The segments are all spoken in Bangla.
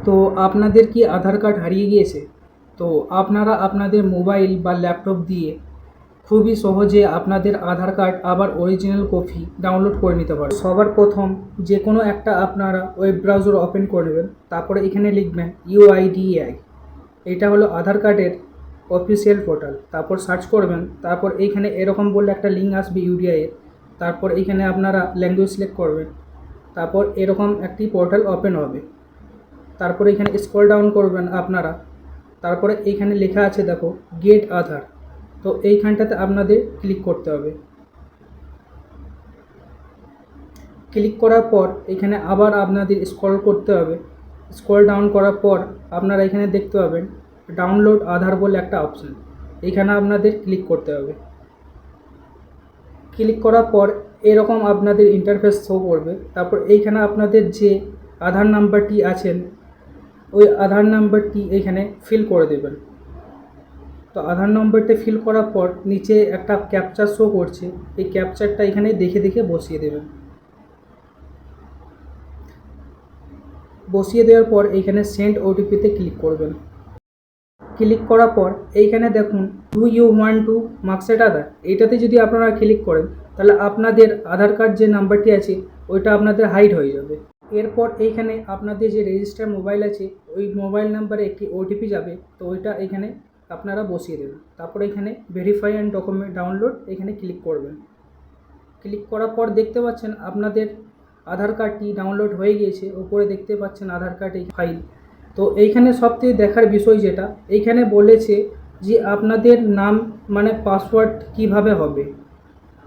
তো আপনাদের কি আধার কার্ড হারিয়ে গিয়েছে? তো আপনারা আপনাদের মোবাইল বা ল্যাপটপ দিয়ে খুবই সহজে আপনাদের আধার কার্ড আবার অরিজিনাল কপি ডাউনলোড করে নিতে পারেন। সবার প্রথম যে কোনো একটা আপনারা ওয়েব ব্রাউজার ওপেন করে নেবেন, তারপরে এখানে লিখবেন UIDAI। এটা হলো আধার কার্ডের অফিসিয়াল পোর্টাল। তারপর সার্চ করবেন, তারপর এইখানে এরকম বললে একটা লিঙ্ক আসবে UDI এর। তারপর এইখানে আপনারা ল্যাঙ্গুয়েজ সিলেক্ট করবেন, তারপর এরকম একটি পোর্টাল ওপেন হবে। তারপরে এখানে স্ক্রল ডাউন করবেন আপনারা, তারপরে এইখানে লেখা আছে দেখো গেট আধার। তো এইখানটাতে আপনাদের ক্লিক করতে হবে। ক্লিক করার পর এখানে আবার আপনাদের স্ক্রল করতে হবে। স্ক্রল ডাউন করার পর আপনারা এখানে দেখতে পাবেন ডাউনলোড আধার বলে একটা অপশান, এখানে আপনাদের ক্লিক করতে হবে। ক্লিক করার পর এরকম আপনাদের ইন্টারফেস শো করবে। তারপর এইখানে আপনাদের যে আধার নাম্বারটি আছেন ওই আধার নাম্বারটি এখানে ফিল করে দেবেন। তো আধার নম্বরটা ফিল করার পর নিচে একটা ক্যাপচার শো করছে, এই ক্যাপচারটা এখানে দেখে দেখে বসিয়ে দেবেন। বসিয়ে দেওয়ার পর এইখানে সেন্ড ওটিপিতে ক্লিক করবেন। ক্লিক করার পর এইখানে দেখুন do you want to marksheet Aadhaar, এইটাতে যদি আপনারা ক্লিক করেন তাহলে আপনাদের আধার কার্ড যে নাম্বারটি আছে ওইটা আপনাদের হাইড হয়ে যাবে। এরপর এইখানে আপনাদের যে রেজিস্টার মোবাইল আছে ওই মোবাইল নাম্বারে একটি ওটিপি যাবে, তো ওইটা এখানে আপনারা বসিয়ে দেবেন। তারপর এখানে ভেরিফাই অ্যান্ড ডকুমেন্ট ডাউনলোড এখানে ক্লিক করবেন। ক্লিক করার পর দেখতে পাচ্ছেন আপনাদের আধার কার্ডটি ডাউনলোড হয়ে গিয়েছে। ওপরে দেখতে পাচ্ছেন আধার কার্ড এই ফাইল। তো এইখানে সবথেকে দেখার বিষয় যেটা এইখানে বলেছে যে আপনাদের নাম মানে পাসওয়ার্ড কিভাবে হবে।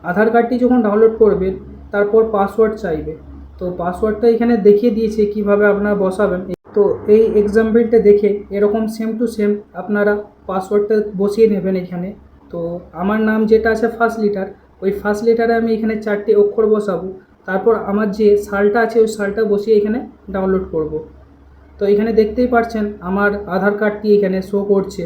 আধার কার্ডটি যখন ডাউনলোড করবেন তারপর পাসওয়ার্ড চাইবে, তো পাসওয়ার্ডটা এখানে দেখিয়ে দিয়েছে কিভাবে আপনারা বসাবেন। তো এই এক্সাম্পলটা দেখে এরকম সেম টু সেম আপনারা পাসওয়ার্ডটা বসিয়ে নেবেন এখানে। তো আমার নাম যেটা আছে ফার্স্ট লেটার, ওই ফার্স্ট লেটারে আমি এখানে 4টে অক্ষর বসাবো। তারপর আমার যে সালটা আছে ওই সালটা বসিয়ে এখানে ডাউনলোড করব। তো এখানে দেখতেই পাচ্ছেন আমার আধার কার্ডটি এখানে শো করছে।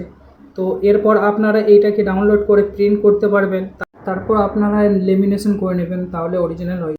তো এরপর আপনারা এইটাকে ডাউনলোড করে প্রিন্ট করতে পারবেন। তারপর আপনারা লেমিনেশন করে নেবেন, তাহলে অরিজিনাল হয়।